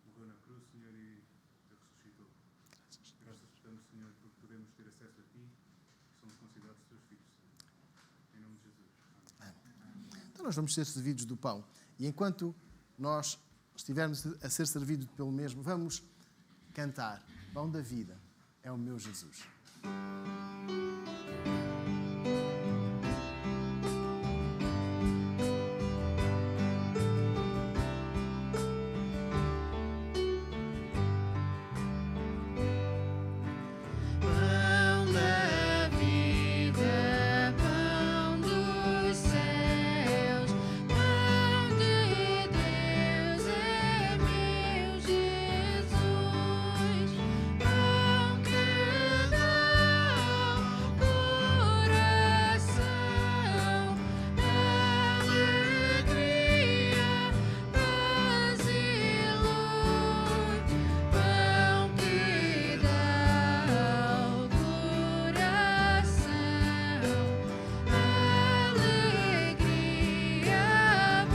Morreu na cruz, Senhor, e ressuscitou. Graças estamos, Senhor, porque podemos ter acesso a Ti e somos considerados Teus filhos, Senhor. Em nome de Jesus. Amém. Então nós vamos ser servidos do pão. E enquanto nós estivermos a ser servidos pelo mesmo, vamos cantar. Pão da vida é o meu Jesus. Pão da vida, pão dos céus, pão de Deus é meu Jesus, pão que dá coração, alegria, paz e luz, pão que dá ao coração, alegria,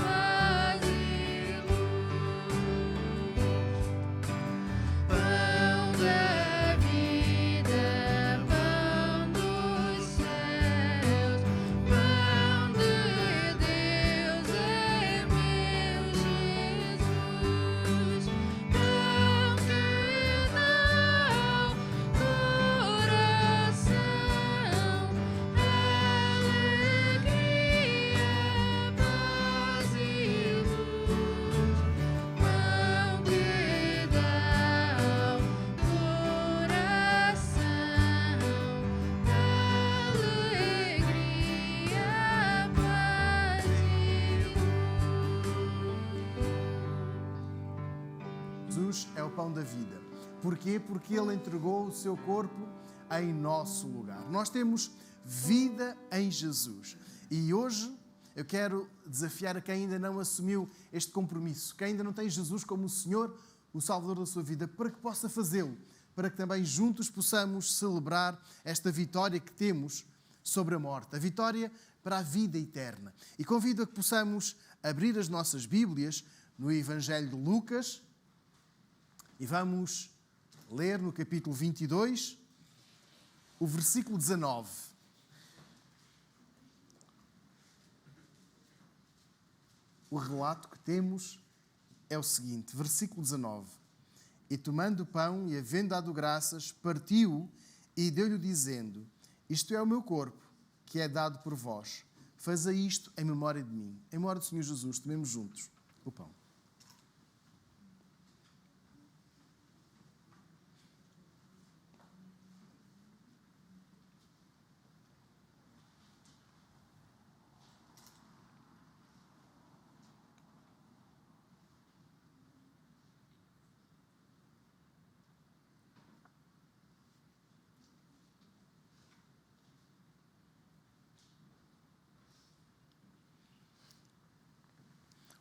paz e luz. Pão da vida, pão dos céus, pão de Deus é meu Jesus, pão que dá ao coração, alegria, paz e luz, pão que dá ao coração, alegria, paz e luz. Jesus é o pão da vida. Porquê? Porque Ele entregou o seu corpo em nosso lugar. Nós temos vida em Jesus. E hoje eu quero desafiar a quem ainda não assumiu este compromisso, quem ainda não tem Jesus como o Senhor, o Salvador da sua vida, para que possa fazê-lo, para que também juntos possamos celebrar esta vitória que temos sobre a morte, a vitória para a vida eterna. E convido a que possamos abrir as nossas Bíblias no Evangelho de Lucas e vamos ler no capítulo 22, o versículo 19. O relato que temos é o seguinte, versículo 19. E tomando o pão e havendo dado graças, partiu e deu-lhe dizendo, isto é o meu corpo, que é dado por vós. Fazei isto em memória de mim. Em memória do Senhor Jesus, tomemos juntos o pão.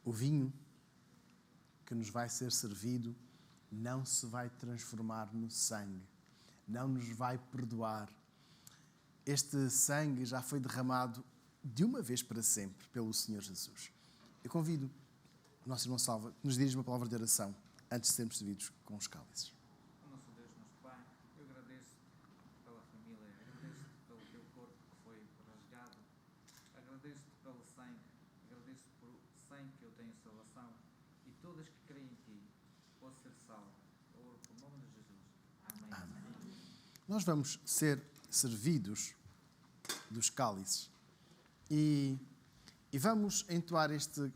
O vinho que nos vai ser servido não se vai transformar no sangue, não nos vai perdoar. Este sangue já foi derramado de uma vez para sempre pelo Senhor Jesus. Eu convido o nosso irmão Salva que nos dirija uma palavra de oração antes de sermos servidos com os cálices. Nosso Deus, nosso Pai, eu agradeço pela família, agradeço pelo teu corpo que foi rasgado, agradeço pelo sangue, agradeço por sangue que eu tenho salvação e todas que creem em ti possam ser salvos. Oro por nome de Jesus. Amém. Amém. Nós vamos ser servidos dos cálices e vamos entoar este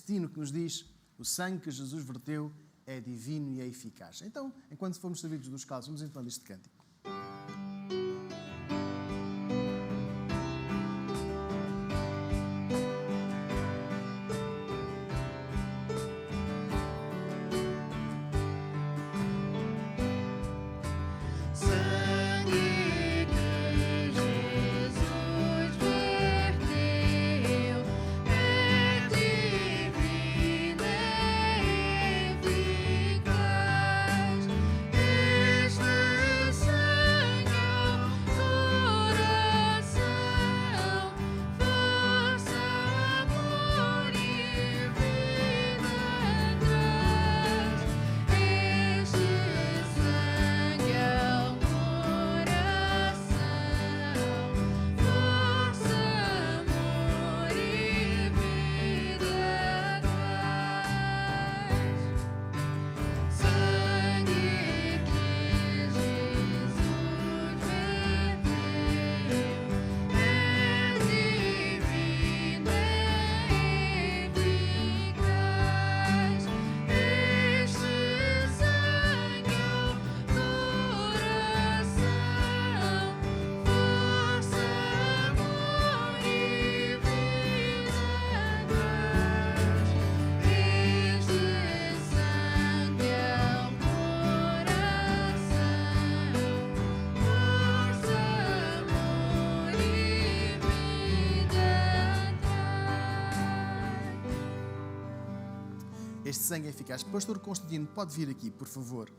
hino que nos diz: o sangue que Jesus verteu é divino e é eficaz. Então, enquanto formos servidos dos cálices, vamos entoando este cântico. Este sangue é eficaz. Pastor Constantino, pode vir aqui, por favor.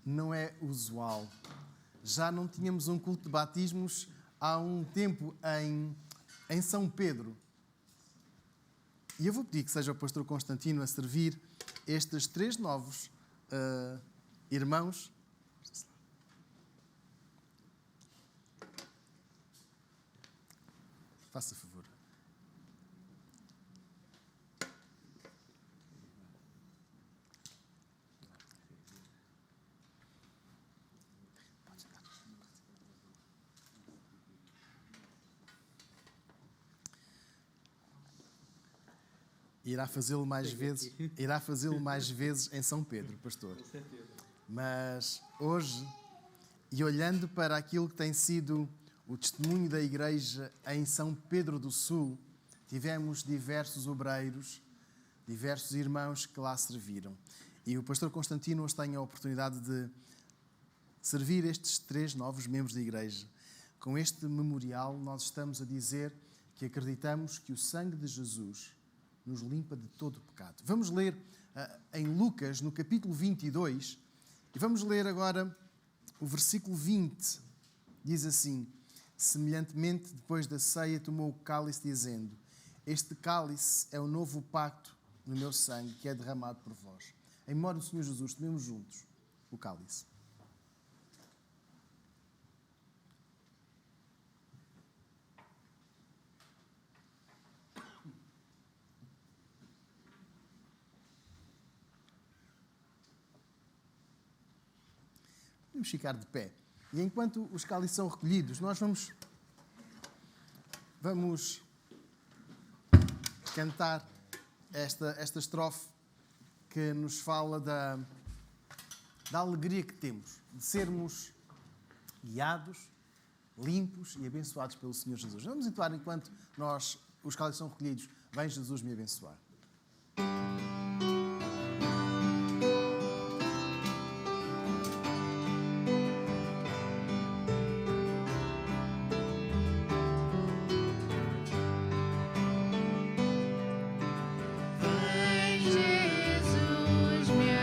Não é usual. Já não tínhamos um culto de batismos há um tempo em São Pedro. E eu vou pedir que seja o pastor Constantino a servir estes 3 novos irmãos. Faça favor. Irá fazê-lo mais vezes em São Pedro, pastor. Com certeza. Mas hoje, e olhando para aquilo que tem sido o testemunho da igreja em São Pedro do Sul, tivemos diversos obreiros, diversos irmãos que lá serviram. E o pastor Constantino hoje tem a oportunidade de servir estes 3 novos membros da igreja. Com este memorial, nós estamos a dizer que acreditamos que o sangue de Jesus nos limpa de todo o pecado. Vamos ler em Lucas, no capítulo 22, e vamos ler agora o versículo 20. Diz assim: semelhantemente, depois da ceia, tomou o cálice, dizendo: este cálice é o novo pacto no meu sangue, que é derramado por vós. Em memória do Senhor Jesus, tomemos juntos o cálice. Vamos ficar de pé. E enquanto os cálices são recolhidos, nós vamos cantar esta estrofe que nos fala da alegria que temos de sermos guiados, limpos e abençoados pelo Senhor Jesus. Vamos entoar enquanto os cálices são recolhidos. Vem Jesus me abençoar. Vem Jesus me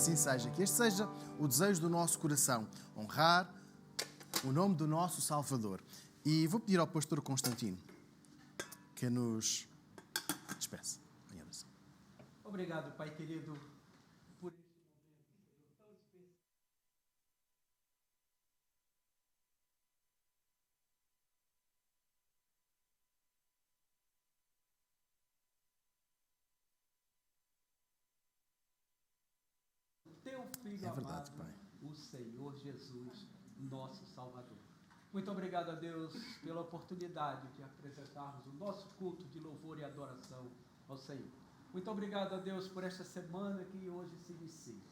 assim seja. Que este seja o desejo do nosso coração, honrar o nome do nosso Salvador. E vou pedir ao pastor Constantino que nos despeça. Em oração. Obrigado, Pai querido, por este momento tão especial. Teu Filho É verdade, amado, Pai. o Senhor Jesus, nosso Salvador. Muito obrigado a Deus pela oportunidade de apresentarmos o nosso culto de louvor e adoração ao Senhor. Muito obrigado a Deus por esta semana que hoje se inicia.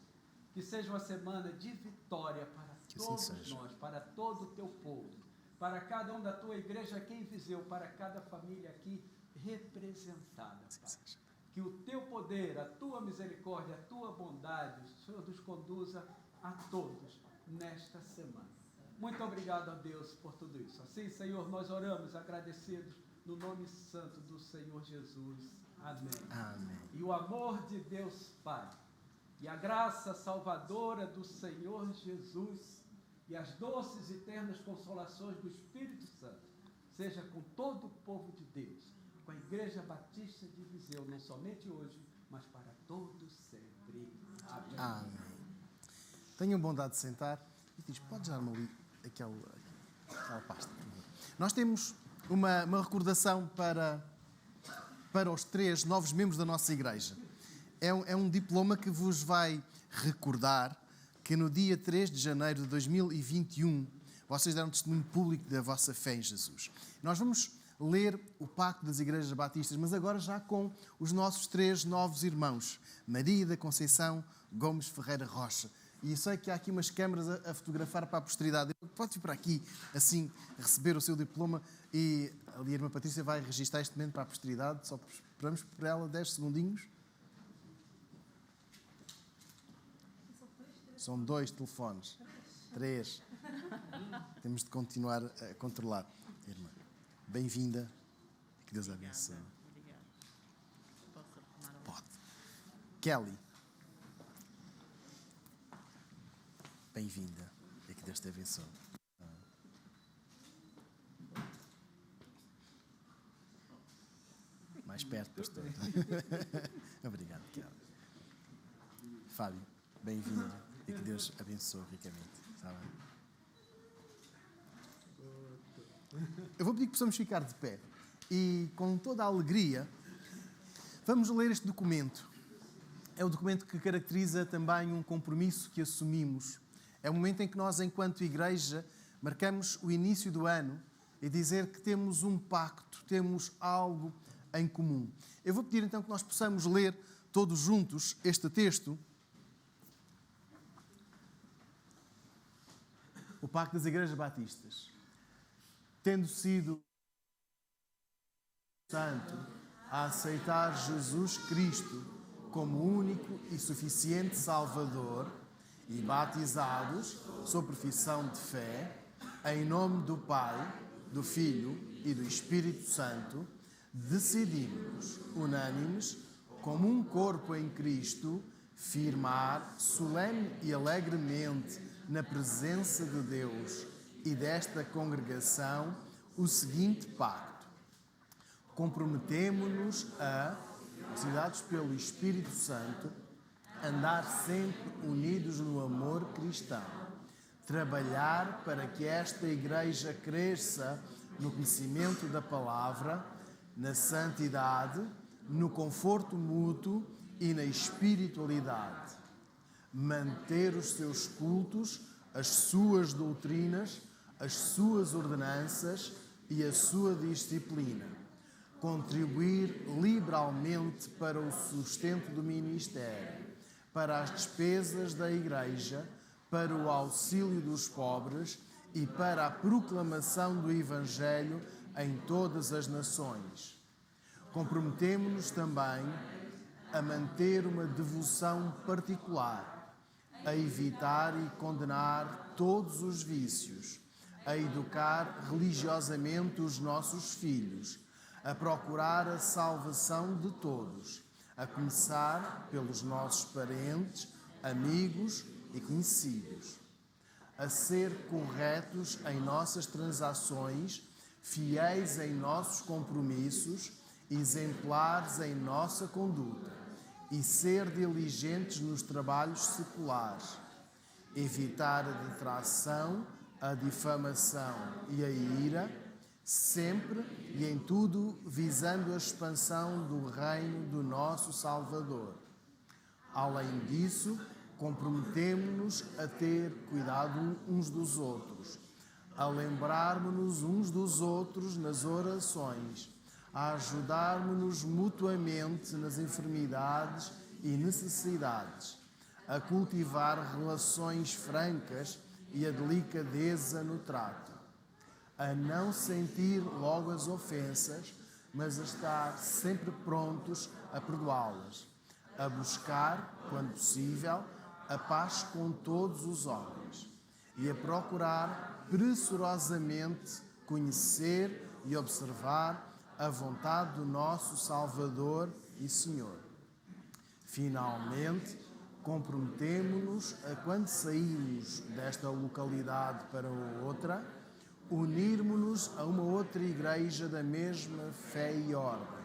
Que seja uma semana de vitória para Que assim todos seja. nós, para todo o teu povo, para cada um da tua igreja aqui em Viseu, para cada família aqui representada, Pai. Que o teu poder, a tua misericórdia, a tua bondade, o Senhor nos conduza a todos nesta semana. Muito obrigado a Deus por tudo isso. Assim, Senhor, nós oramos agradecidos no nome santo do Senhor Jesus. Amém. Amém. E o amor de Deus Pai, e a graça salvadora do Senhor Jesus, e as doces e ternas consolações do Espírito Santo, seja com todo o povo de Deus, com a Igreja Batista de Viseu, não somente hoje, mas para todos sempre. Amém. Amém. Tenham bondade de sentar. E diz, pode dar-me ali aquela pasta. Nós temos uma recordação para os 3 novos membros da nossa igreja. É um diploma que vos vai recordar que no dia 3 de janeiro de 2021 vocês deram testemunho público da vossa fé em Jesus. Nós vamos ler o Pacto das Igrejas Batistas, mas agora já com os nossos 3 novos irmãos, Maria da Conceição Gomes Ferreira Rocha. E sei que há aqui umas câmaras a fotografar para a posteridade. Pode vir para aqui, assim, receber o seu diploma, e ali a irmã Patrícia vai registrar este momento para a posteridade. Só esperamos por ela 10 segundinhos. São 2 telefones. 3. Temos de continuar a controlar. Irmã, bem-vinda. Que Deus a abençoe. Obrigada. Posso arrumar o... Pode. Kelly. Bem-vinda. E que Deus te abençoe. Mais perto, pastor. Obrigado, Kelly. Fábio, bem-vindo. E que Deus abençoe ricamente. Está bem? Eu vou pedir que possamos ficar de pé. E com toda a alegria, vamos ler este documento. É o documento que caracteriza também um compromisso que assumimos. É o momento em que nós, enquanto igreja, marcamos o início do ano e dizer que temos um pacto, temos algo em comum. Eu vou pedir então que nós possamos ler todos juntos este texto. O Pacto das Igrejas Batistas. Tendo sido santo a aceitar Jesus Cristo como único e suficiente Salvador, e batizados, sob profissão de fé, em nome do Pai, do Filho e do Espírito Santo, decidimos, unânimes, como um corpo em Cristo, firmar solene e alegremente na presença de Deus e desta congregação o seguinte pacto. Comprometemo-nos a, auxiliados pelo Espírito Santo, andar sempre unidos no amor cristão, trabalhar para que esta igreja cresça no conhecimento da palavra, na santidade, no conforto mútuo e na espiritualidade, manter os seus cultos, as suas doutrinas, as suas ordenanças e a sua disciplina, contribuir liberalmente para o sustento do ministério, para as despesas da Igreja, para o auxílio dos pobres e para a proclamação do Evangelho em todas as nações. Comprometemo-nos também a manter uma devoção particular, a evitar e condenar todos os vícios, a educar religiosamente os nossos filhos, a procurar a salvação de todos, a começar pelos nossos parentes, amigos e conhecidos, a ser corretos em nossas transações, fiéis em nossos compromissos, exemplares em nossa conduta e ser diligentes nos trabalhos seculares, evitar a detração, a difamação e a ira, sempre e em tudo visando a expansão do reino do nosso Salvador. Além disso, comprometemo-nos a ter cuidado uns dos outros, a lembrarmos-nos uns dos outros nas orações, a ajudarmos-nos mutuamente nas enfermidades e necessidades, a cultivar relações francas e a delicadeza no trato, a não sentir logo as ofensas, mas a estar sempre prontos a perdoá-las, a buscar, quando possível, a paz com todos os homens e a procurar pressurosamente conhecer e observar a vontade do nosso Salvador e Senhor. Finalmente, comprometemo-nos a, quando saímos desta localidade para outra, unirmos-nos a uma outra igreja da mesma fé e ordem,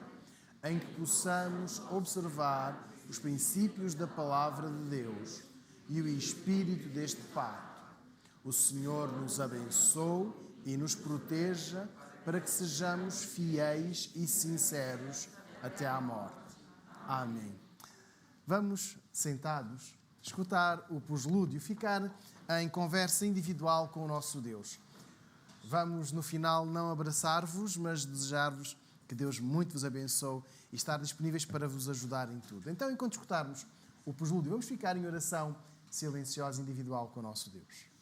em que possamos observar os princípios da Palavra de Deus e o espírito deste pacto. O Senhor nos abençoe e nos proteja para que sejamos fiéis e sinceros até à morte. Amém. Vamos, sentados, escutar o poslúdio, ficar em conversa individual com o nosso Deus. Vamos, no final, não abraçar-vos, mas desejar-vos que Deus muito vos abençoe e estar disponíveis para vos ajudar em tudo. Então, enquanto escutarmos o poslúdio, vamos ficar em oração silenciosa individual com o nosso Deus.